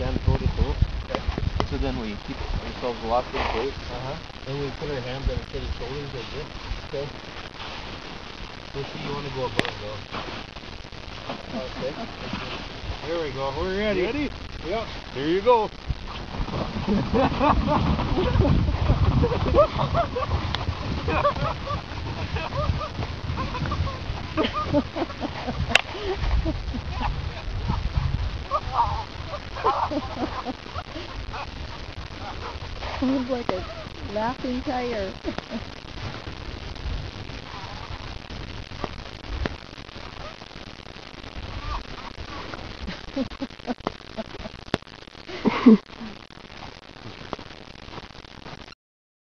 stand toe to toe. Okay. So then we keep ourselves locked in place. And we put our hands on each other's shoulders like this. Okay. We'll see, you want to go above though. Okay. There we go. We're ready. Ready? Yep. Here you go. Sounds like a laughing tiger.